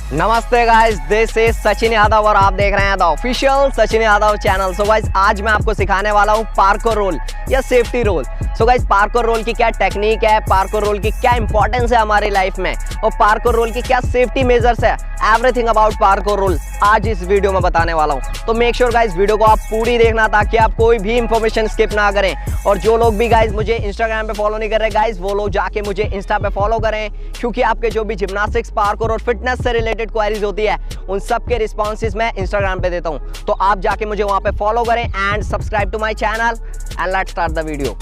नमस्ते guys, this is Sachin Yadav और आप देख रहे हैं the official Sachin Yadav channel. So guys, आज मैं आपको सिखाने वाला हूं पार्कोर रोल या safety roll. So guys, parkour roll की क्या टेक्निक है, पार्कोर रोल की क्या इंपॉर्टेंस है हमारी लाइफ में और पार्कोर रोल की क्या सेफ्टी मेजर्स है, एवरीथिंग अबाउट पार्कोर रोल आज इस वीडियो में बताने वाला हूं। तो मेक श्योर गाइस वीडियो को आप पूरी देखना ताकि आप कोई भी इंफॉर्मेशन स्किप ना करें। और जो लोग भी गाइस मुझे इंस्टाग्राम पे फॉलो नहीं कर रहे गाइस, वो लोग जाके मुझे इंस्टा पे फॉलो करें, क्योंकि आपके जो भी जिम्नास्टिक्स, पार्कोर और फिटनेस से रिलेटेड क्वेरीज होती है उन सब के रिस्पॉन्सेज मैं इंस्टाग्राम पे देता हूं। तो आप जाके मुझे वहां पे फॉलो करें and subscribe to my channel and let's start the video.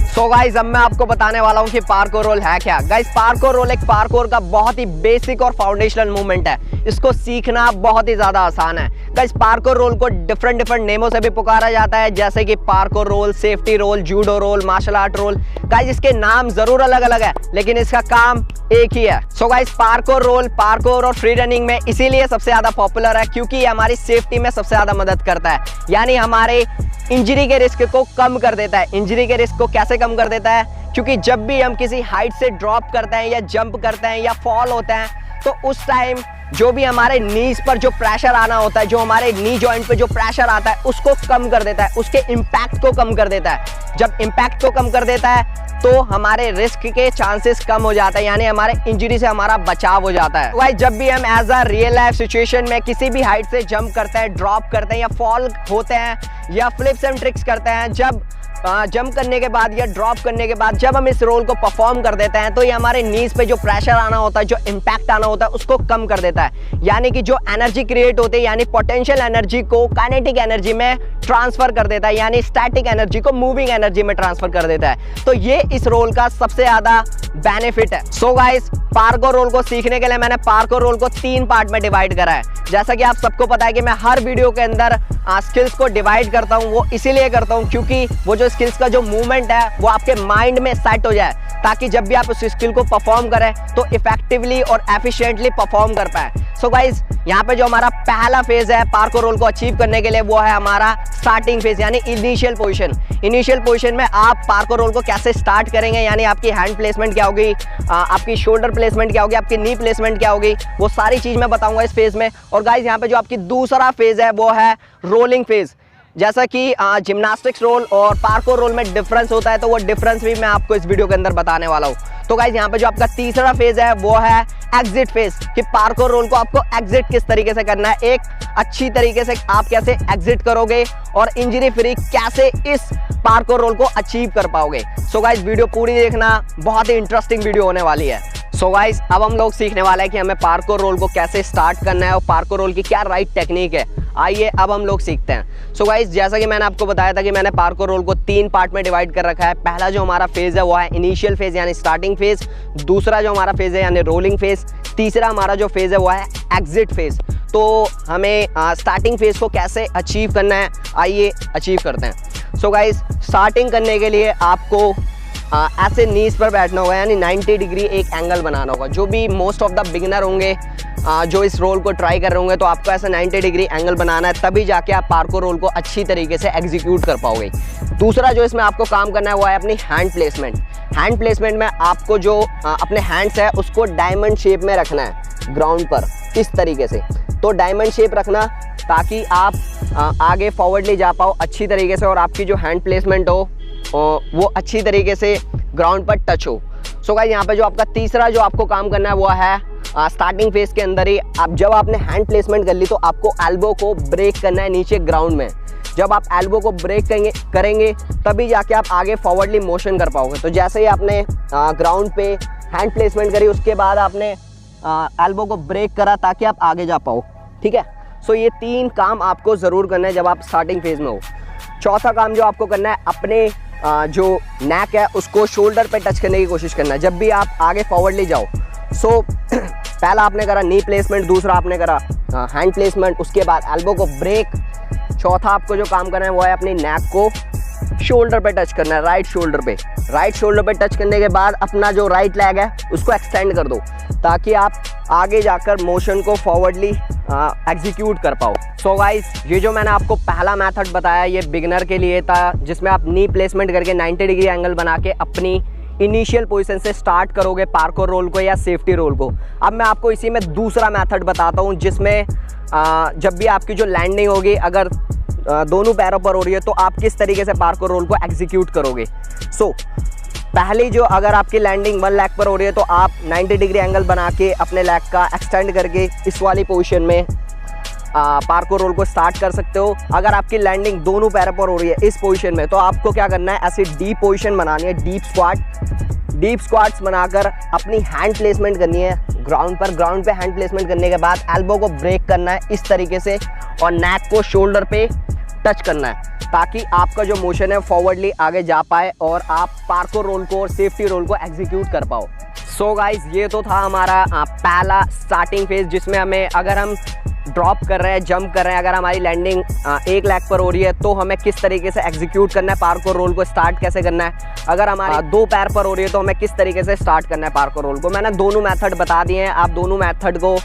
तो गाइस, अब मैं आपको बताने वाला हूं कि पार्कोर रोल है क्या। गाइस, पार्कोर रोल एक पार्कोर का बहुत ही बेसिक और फाउंडेशनल मूवमेंट है। इसको सीखना बहुत ही ज्यादा आसान है। गाइस, पार्कोर रोल को डिफरेंट नेमों से भी पुकारा जाता है, जैसे कि parkour roll, safety roll, judo roll, martial art roll. Guys, इसके नाम जरूर अलग अलग है लेकिन इसका काम एक ही है। So guys, parkour roll, parkour और फ्री रनिंग में इसीलिए सबसे ज्यादा पॉपुलर है क्योंकि ये हमारी सेफ्टी में सबसे ज्यादा मदद करता है, यानी हमारे इंजरी के रिस्क को कम कर देता है। इंजरी के रिस्क को कैसे कम कर देता है? क्योंकि जब भी हम किसी हाइट से ड्रॉप करते हैं या जंप करते हैं या फॉल होते हैं तो उस टाइम जो भी हमारे नीज पर जो प्रेशर आना होता है, जो हमारे नी जॉइंट पे जो प्रेशर आता है उसको कम कर देता है, उसके इम्पैक्ट को कम कर देता है। जब इम्पैक्ट को कम कर देता है तो हमारे रिस्क के चांसेस कम हो जाता है, यानी हमारे इंजरी से हमारा बचाव हो जाता है। भाई, जब भी हम as a real life situation में किसी भी हाइट से जंप करते हैं, ड्रॉप करते हैं या फॉल होते हैं या फ्लिप्स एंड ट्रिक्स करते हैं, जब जंप करने के बाद या ड्रॉप करने के बाद जब हम इस रोल को परफॉर्म कर देते हैं तो ये हमारे नीज पे जो प्रेशर आना होता है, जो इम्पैक्ट आना होता है उसको कम कर देता है, यानी कि जो एनर्जी क्रिएट होती है, यानी पोटेंशियल एनर्जी को काइनेटिक एनर्जी में ट्रांसफर कर देता है, यानी स्टैटिक एनर्जी को मूविंग एनर्जी में ट्रांसफर कर देता है। तो ये इस रोल का सबसे ज्यादा बेनिफिट है। सो गाइस, पार्कोर रोल को सीखने के लिए मैंने पार्कोर रोल को 3 पार्ट में डिवाइड करा है। जैसा कि आप सबको पता है कि मैं हर वीडियो के अंदर स्किल्स को डिवाइड करता हूं, वो इसीलिए करता हूं क्योंकि वो जो स्किल्स का जो मूवमेंट है वो आपके माइंड में सेट हो जाए, ताकि जब भी आप उस स्किल को परफॉर्म करें तो इफेक्टिवली और एफिशिएंटली परफॉर्म कर पाए। सो गाइस, यहाँ पे जो हमारा पहला फेज है पार्कोर रोल को अचीव करने के लिए वो है हमारा स्टार्टिंग फेज, यानी इनिशियल पोजीशन। इनिशियल पोजीशन में आप पार्कोर रोल को कैसे स्टार्ट करेंगे, यानी आपकी हैंड प्लेसमेंट क्या होगी, आपकी शोल्डर प्लेसमेंट क्या होगी, आपकी नी प्लेसमेंट क्या होगी, वो सारी चीज मैं बताऊंगा इस फेज में। और गाइस, यहाँ पे जो आपकी दूसरा फेज है वो है रोलिंग फेज। जैसा कि जिम्नास्टिक्स रोल और पार्कोर रोल में डिफरेंस होता है, तो वो डिफरेंस भी मैं आपको इस वीडियो के अंदर बताने वाला हूँ। तो गाइस, यहाँ पे जो आपका तीसरा फेज है वो है एग्जिट फेज, कि पार्कोर रोल को आपको एग्जिट किस तरीके से करना है, एक अच्छी तरीके से आप कैसे एग्जिट करोगे और इंजरी फ्री कैसे इस पार्कोर रोल को अचीव कर पाओगे। सो गाइस, वीडियो पूरी देखना, बहुत ही इंटरेस्टिंग वीडियो होने वाली है। सो गाइस, अब हम लोग सीखने वाले हैं कि हमें पार्कोर रोल को कैसे स्टार्ट करना है और पार्कोर रोल की क्या राइट टेक्निक है। आइए अब हम लोग सीखते हैं। सो गाइस, जैसा कि मैंने आपको बताया था कि मैंने पार्कोर रोल को 3 पार्ट में डिवाइड कर रखा है। पहला जो हमारा फेज है वो है इनिशियल फेज यानी स्टार्टिंग फेज, दूसरा जो हमारा फेज है यानी रोलिंग फेज, तीसरा हमारा जो फेज है वो है एग्जिट फेज। तो हमें स्टार्टिंग फेज को कैसे अचीव करना है, आइए अचीव करते हैं। सो गाइस, स्टार्टिंग करने के लिए आपको ऐसे नीज पर बैठना होगा, यानी 90 डिग्री एक एंगल बनाना होगा। जो भी मोस्ट ऑफ द बिगिनर होंगे जो इस रोल को ट्राई कर रहे होंगे तो आपको ऐसा 90 डिग्री एंगल बनाना है, तभी जाके आप पार्कोर रोल को अच्छी तरीके से एग्जीक्यूट कर पाओगे। दूसरा जो इसमें आपको काम करना है वो है अपनी हैंड प्लेसमेंट। हैंड प्लेसमेंट में आपको जो अपने हैंड्स है उसको डायमंड शेप में रखना है ग्राउंड पर, इस तरीके से। तो डायमंड शेप रखना ताकि आप आगे फॉरवर्डली जा पाओ अच्छी तरीके से और आपकी जो हैंड प्लेसमेंट हो वो अच्छी तरीके से ग्राउंड पर टच हो। सो गाइस, यहाँ पे जो आपका तीसरा जो आपको काम करना है वो है स्टार्टिंग फेज के अंदर ही जब आपने हैंड प्लेसमेंट कर ली तो आपको एल्बो को ब्रेक करना है नीचे ग्राउंड में। जब आप एल्बो को ब्रेक करेंगे तभी जाके आप आगे फॉरवर्डली मोशन कर पाओगे। तो जैसे ही आपने ग्राउंड पे हैंड प्लेसमेंट करी उसके बाद आपने एल्बो को ब्रेक करा ताकि आप आगे जा पाओ, ठीक है। सो ये 3 काम आपको ज़रूर करना है जब आप स्टार्टिंग फेज में हो। चौथा काम जो आपको करना है, अपने जो नेक है उसको शोल्डर पे टच करने की कोशिश करना है जब भी आप आगे फॉरवर्डली जाओ। सो पहला आपने करा नी प्लेसमेंट, दूसरा आपने करा हैंड प्लेसमेंट, उसके बाद एल्बो को ब्रेक। चौथा आपको जो काम करना है वो है अपनी नेक को शोल्डर पे टच करना है, राइट शोल्डर पे। राइट शोल्डर पे टच करने के बाद अपना जो राइट लेग है उसको एक्सटेंड कर दो ताकि आप आगे जाकर मोशन को फॉरवर्डली एग्जीक्यूट कर पाओ। सो गाइस, ये जो मैंने आपको पहला मेथड बताया ये बिगिनर के लिए था, जिसमें आप नी प्लेसमेंट करके 90 डिग्री एंगल बना के अपनी इनिशियल पोजीशन से स्टार्ट करोगे पार्कोर रोल को या सेफ्टी रोल को। अब मैं आपको इसी में दूसरा मेथड बताता हूँ, जिसमें जब भी आपकी जो लैंडिंग होगी अगर दोनों पैरों पर हो रही है तो आप किस तरीके से पार्कोर रोल को एग्जीक्यूट करोगे। सो पहले जो अगर आपकी लैंडिंग वन लेग पर हो रही है तो आप 90 डिग्री एंगल बना के अपने लेग का एक्सटेंड करके इस वाली पोजीशन में पार्कोर रोल को स्टार्ट कर सकते हो। अगर आपकी लैंडिंग दोनों पैरों पर हो रही है इस पोजीशन में तो आपको क्या करना है, ऐसी डीप पोजीशन बनानी है, डीप स्क्वाट्स बनाकर अपनी हैंड प्लेसमेंट करनी है ग्राउंड पर। ग्राउंड पे हैंड प्लेसमेंट करने के बाद एल्बो को ब्रेक करना है इस तरीके से और नेक को शोल्डर पे टच करना है ताकि आपका जो मोशन है फॉरवर्डली आगे जा पाए और आप पार्कोर रोल को और सेफ्टी रोल को एग्जीक्यूट कर पाओ। सो गाइस, ये तो था हमारा पहला स्टार्टिंग फेज, जिसमें हमें अगर हम ड्रॉप कर रहे हैं, जंप कर रहे हैं, अगर हमारी लैंडिंग एक लेग पर हो रही है तो हमें किस तरीके से एग्जीक्यूट करना है, पार्कोर रोल को स्टार्ट कैसे करना है। अगर हमारी दो पैर पर हो रही है तो हमें किस तरीके से स्टार्ट करना है पार्कोर रोल को। मैंने दोनों मेथड बता दिए हैं, आप दोनों मेथड को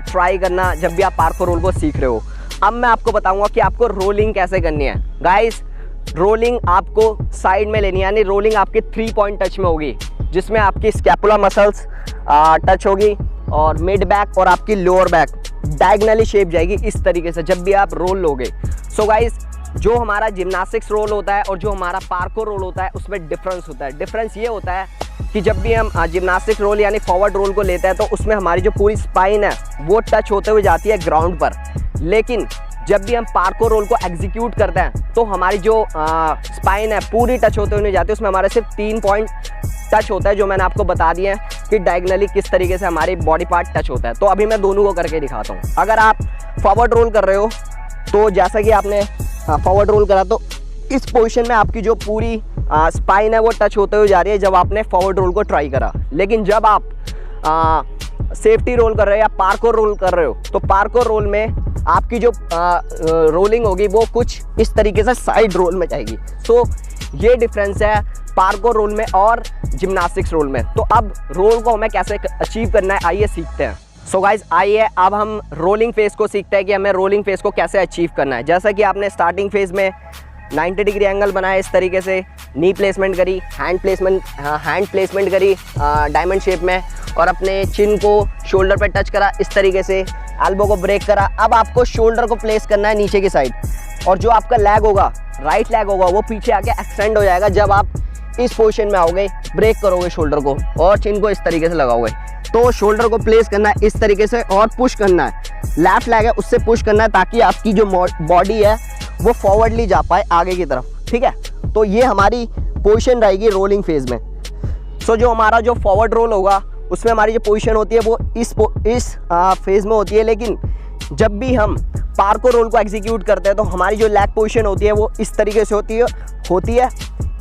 ट्राई करना जब भी आप पार्कोर रोल को सीख रहे हो। अब मैं आपको बताऊंगा कि आपको रोलिंग कैसे करनी है। गाइस, रोलिंग आपको साइड में लेनी है, यानी रोलिंग आपकी 3 पॉइंट टच में होगी, जिसमें आपकी स्कैपुला मसल्स टच होगी और मिड बैक और आपकी लोअर बैक डायगनली शेप जाएगी इस तरीके से जब भी आप रोल लोगे। सो गाइस, जो हमारा जिम्नास्टिक्स रोल होता है और जो हमारा पार्कोर रोल होता है उसमें डिफरेंस होता है। डिफरेंस ये होता है कि जब भी हम जिम्नास्टिक रोल यानी फॉरवर्ड रोल को लेते हैं तो उसमें हमारी जो पूरी स्पाइन है वो टच होते हुए जाती है ग्राउंड पर, लेकिन जब भी हम पार्कोर रोल को एग्जीक्यूट करते हैं तो हमारी जो स्पाइन है पूरी टच होते हुए नहीं जाती, उसमें हमारे सिर्फ 3 पॉइंट टच होता है, जो मैंने आपको बता दिया है कि डायगनली किस तरीके से हमारी बॉडी पार्ट टच होता है। तो अभी मैं दोनों को करके दिखाता हूँ। अगर आप फॉरवर्ड रोल कर रहे हो तो जैसा कि आपने फॉरवर्ड रोल करा तो इस पोजीशन में आपकी जो पूरी स्पाइन है वो टच होते हुए जा रही है जब आपने फॉरवर्ड रोल को ट्राई करा। लेकिन जब आप सेफ्टी रोल कर रहे हो या पार्कोर रोल कर रहे हो तो पार्कोर रोल में आपकी जो रोलिंग होगी वो कुछ इस तरीके से साइड रोल में जाएगी। सो ये डिफरेंस है पार्कोर रोल में और जिम्नास्टिक्स रोल में। तो अब रोल को हमें कैसे अचीव करना है आइए सीखते हैं। सो गाइज, आइए अब हम रोलिंग फेज को सीखते हैं कि हमें रोलिंग फेज को कैसे अचीव करना है। जैसा कि आपने स्टार्टिंग फेज में 90 डिग्री एंगल बनाया इस तरीके से, नी प्लेसमेंट करी, हैंड प्लेसमेंट करी डायमंड शेप में और अपने चिन को शोल्डर पे टच करा इस तरीके से, एल्बो को ब्रेक करा। अब आपको शोल्डर को प्लेस करना है नीचे की साइड और जो आपका लेग होगा, राइट लेग होगा, वो पीछे आके एक्सटेंड हो जाएगा जब आप इस पोजीशन में आओगे, ब्रेक करोगे शोल्डर को और चिन को इस तरीके से लगाओगे। तो शोल्डर को प्लेस करना है इस तरीके से और पुश करना है, लेफ्ट लेग है उससे पुश करना है ताकि आपकी जो बॉडी है वो फॉरवर्डली जा पाए आगे की तरफ, ठीक है। तो ये हमारी पोजीशन रहेगी रोलिंग फेज में। सो जो हमारा जो फॉरवर्ड रोल होगा उसमें हमारी जो पोजीशन होती है वो इस फेज में होती है, लेकिन जब भी हम पार्कोर रोल को एग्जीक्यूट करते हैं तो हमारी जो लेग पोजीशन होती है वो इस तरीके से होती है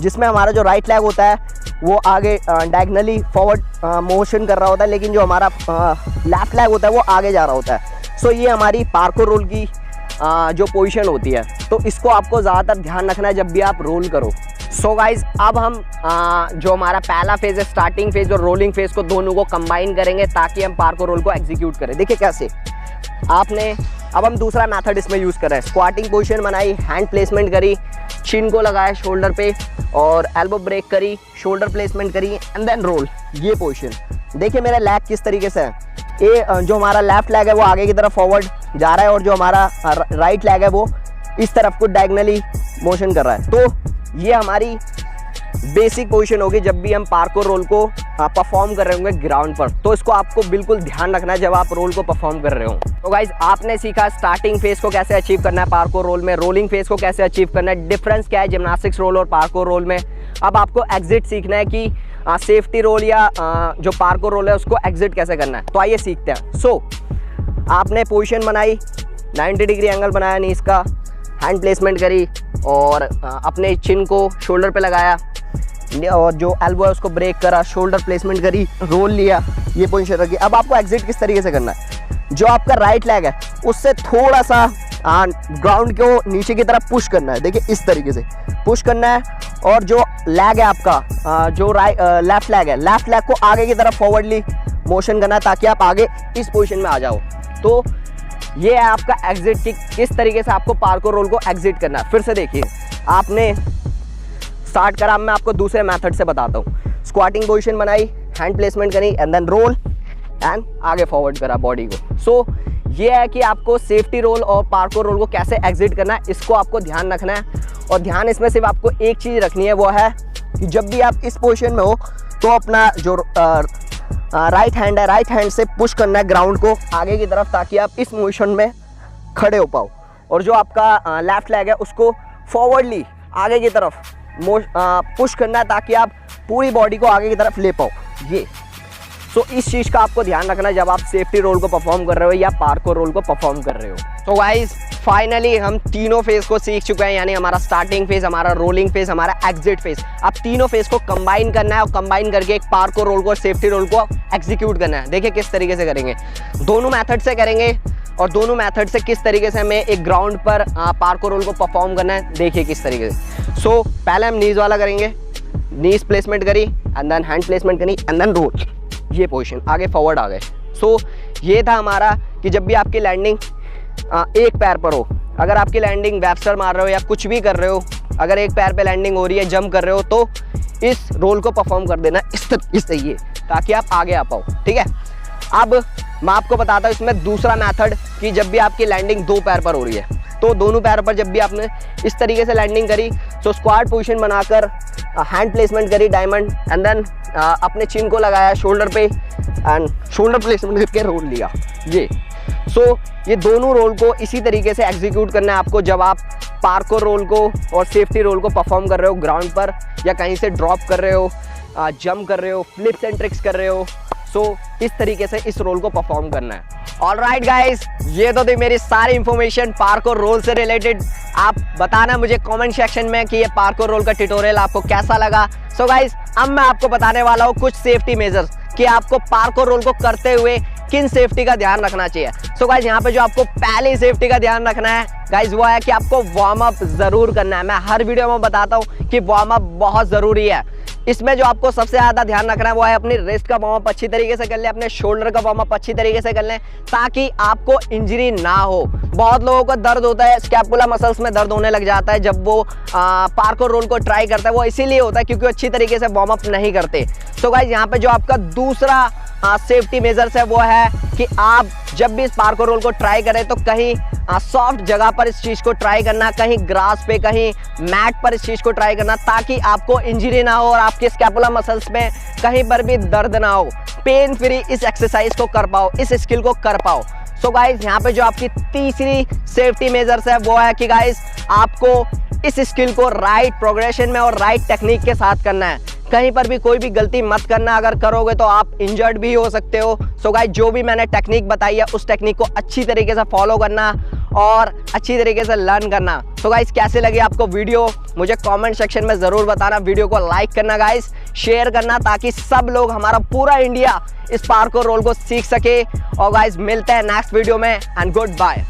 जिसमें हमारा जो राइट लेग होता है वो आगे डायगनली फॉरवर्ड मोशन कर रहा होता है, लेकिन जो हमारा लेफ्ट लेग होता है वो आगे जा रहा होता है। सो ये हमारी पार्कोर रोल की जो पोजीशन होती है, तो इसको आपको ज़्यादातर ध्यान रखना है जब भी आप रोल करो। सो गाइज, अब हम जो हमारा पहला फेज है स्टार्टिंग फेज और रोलिंग फेज को दोनों को कंबाइन करेंगे ताकि हम पार्कोर रोल को एग्जीक्यूट करें। देखिए कैसे अब हम दूसरा मेथड इसमें यूज़ कर रहे हैं। स्क्वाटिंग पोजीशन बनाई, हैंड प्लेसमेंट करी, चिन को लगाया शोल्डर पे और एल्बो ब्रेक करी, शोल्डर प्लेसमेंट करी एंड देन रोल। ये पोजीशन देखिए मेरा लेग किस तरीके से है, ये जो हमारा लेफ्ट लेग है वो आगे की तरफ फॉरवर्ड जा रहा है और जो हमारा राइट लेग है वो इस तरफ को डायगनली मोशन कर रहा है। तो ये हमारी बेसिक पोजीशन होगी जब भी हम पार्कोर रोल को परफॉर्म कर रहे होंगे ग्राउंड पर। तो इसको आपको बिल्कुल ध्यान रखना है जब आप रोल को परफॉर्म कर रहे हो। तो गाइज, आपने सीखा स्टार्टिंग फेज को कैसे अचीव करना है पार्कोर रोल में, रोलिंग फेज को कैसे अचीव करना है, डिफरेंस क्या है जिम्नास्टिक्स रोल और पार्कोर रोल में। अब आपको एग्जिट सीखना है कि सेफ्टी रोल या जो पार्कोर रोल है उसको एग्जिट कैसे करना है। तो आइए सीखते हैं। सो आपने पोजीशन बनाई, 90 डिग्री एंगल बनाया नीज का, हैंड प्लेसमेंट करी और अपने चिन को शोल्डर पे लगाया और जो एल्बो है उसको ब्रेक करा, शोल्डर प्लेसमेंट करी, रोल लिया, ये पोजीशन रखी। अब आपको एग्जिट किस तरीके से करना है। जो आपका राइट लेग है उससे थोड़ा सा ग्राउंड को नीचे की तरफ पुश करना है। देखिए इस तरीके से पुश करना है, और जो लेग है आपका जो लेफ्ट लेग है, लेफ्ट लेग को आगे की तरफ फॉरवर्डली मोशन करना है ताकि आप आगे इस पोजीशन में आ जाओ। तो ये है आपका एग्जिट किक, किस तरीके से आपको पार्कोर रोल को एग्जिट करना है। फिर से देखिए, आपने स्टार्ट करा, मैं आपको दूसरे मेथड से बताता हूँ। स्क्वाटिंग पोजीशन बनाई, हैंड प्लेसमेंट करी एंड देन रोल एंड आगे फॉरवर्ड करा बॉडी को। सो ये है कि आपको सेफ्टी रोल और पार्कोर रोल को कैसे एग्जिट करना है, इसको आपको ध्यान रखना है। और ध्यान इसमें सिर्फ आपको एक चीज़ रखनी है, वो है कि जब भी आप इस पोजीशन में हो तो अपना जो राइट हैंड है, राइट हैंड से पुश करना है ग्राउंड को आगे की तरफ ताकि आप इस पोजीशन में खड़े हो पाओ। और जो आपका लेफ्ट लेग है उसको फॉरवर्डली आगे की तरफ पुश करना है ताकि आप पूरी बॉडी को आगे की तरफ ले पाओ। ये सो इस चीज़ का आपको ध्यान रखना है जब आप सेफ्टी रोल को परफॉर्म कर रहे हो या पार्कोर रोल को परफॉर्म कर रहे हो। तो गाइस फाइनली हम तीनों फेज को सीख चुके हैं, यानी हमारा स्टार्टिंग फेज, हमारा रोलिंग फेज, हमारा एग्जिट फेज। अब तीनों फेज को कंबाइन करना है और कंबाइन करके एक पार्कोर रोल को और सेफ्टी रोल को एग्जीक्यूट करना है। देखिए किस तरीके से करेंगे, दोनों मेथड से करेंगे और दोनों मेथड से किस तरीके से हमें एक ग्राउंड पर पार्कोर रोल को परफॉर्म करना है, देखिए किस तरीके से। सो पहले हम नीज वाला करेंगे, नीज प्लेसमेंट करी एंड देन हैंड प्लेसमेंट करी एंड देन रोल, ये पोजीशन आगे फॉरवर्ड आ गए। सो ये था हमारा कि जब भी आपकी लैंडिंग एक पैर पर हो, अगर आपकी लैंडिंग वेबस्टर मार रहे हो या कुछ भी कर रहे हो, अगर एक पैर पे लैंडिंग हो रही है, जंप कर रहे हो, तो इस रोल को परफॉर्म कर देना इस तरीके से, ये ताकि आप आगे आ पाओ। ठीक है, अब मैं आपको बताता हूँ इसमें दूसरा मेथड कि जब भी आपकी लैंडिंग दो पैर पर हो रही है, तो दोनों पैर पर जब भी आपने इस तरीके से लैंडिंग करी, तो स्क्वाट पोजीशन बनाकर हैंड प्लेसमेंट करी डायमंड एंड देन अपने चिन को लगाया शोल्डर पे एंड शोल्डर प्लेसमेंट करके रोल लिया। ये ये दोनों रोल को इसी तरीके से एग्जीक्यूट करना है आपको जब आप पार्कोर रोल को और सेफ्टी रोल को परफॉर्म कर रहे हो ग्राउंड पर, या कहीं से ड्रॉप कर रहे हो, जंप कर रहे हो, फ्लिप्स एंड ट्रिक्स कर रहे हो। इस तरीके से इस रोल को परफॉर्म करना है। ऑलराइट गाइस, ये तो थी मेरी सारी इंफॉर्मेशन पार्कोर रोल से रिलेटेड। आप बताना मुझे कमेंट सेक्शन में कि ये पार्कोर रोल का ट्यूटोरियल आपको कैसा लगा। सो गाइस, अब मैं आपको बताने वाला हूँ कुछ सेफ्टी मेजर्स कि आपको पार्कोर रोल को करते हुए किन सेफ्टी का ध्यान रखना चाहिए। सो गाइस, यहाँ पे जो आपको पहली सेफ्टी का ध्यान रखना है गाइस, वो है कि आपको वार्म अप जरूर करना है। मैं हर वीडियो में बताता हूँ कि वार्म अप बहुत जरूरी है। इसमें जो आपको सबसे ज्यादा ध्यान रखना है वो है अपनी रिस्ट का वार्म अप अच्छी तरीके से कर लें, अपने शोल्डर का वार्म अप अच्छी तरीके से कर लें ताकि आपको इंजरी ना हो। बहुत लोगों को दर्द होता है, स्कैपुला मसल्स में दर्द होने लग जाता है जब वो पार्कोर रोल को ट्राई करता है, वो इसीलिए होता है क्योंकि अच्छी तरीके से वार्म अप नहीं करते। सो गाइस, यहाँ पे जो आपका दूसरा सेफ्टी मेजर्स है वो है कि आप जब भी इस पार्कोर रोल को ट्राई करें तो कहीं सॉफ्ट जगह पर इस चीज को ट्राई करना, कहीं ग्रास पे, कहीं मैट पर इस चीज को ट्राई करना ताकि आपको इंजरी ना हो और आपके स्कैपुला मसल्स में कहीं पर भी दर्द ना हो, पेन फ्री इस एक्सरसाइज को कर पाओ, इस स्किल को कर पाओ। सो गाइस, यहाँ पे जो आपकी तीसरी सेफ्टी मेजर्स है वो है कि गाइस आपको इस स्किल को राइट प्रोग्रेशन में और राइट टेक्निक के साथ करना है। कहीं पर भी कोई भी गलती मत करना, अगर करोगे तो आप इंजर्ड भी हो सकते हो। सो गाइस, जो भी मैंने टेक्निक बताई है उस टेक्निक को अच्छी तरीके से फॉलो करना और अच्छी तरीके से लर्न करना। तो गाइस, कैसे लगी आपको वीडियो मुझे कमेंट सेक्शन में ज़रूर बताना। वीडियो को लाइक करना गाइस, शेयर करना ताकि सब लोग, हमारा पूरा इंडिया इस पार्कोर रोल को सीख सके। और गाइस, मिलते हैं नेक्स्ट वीडियो में एंड गुड बाय।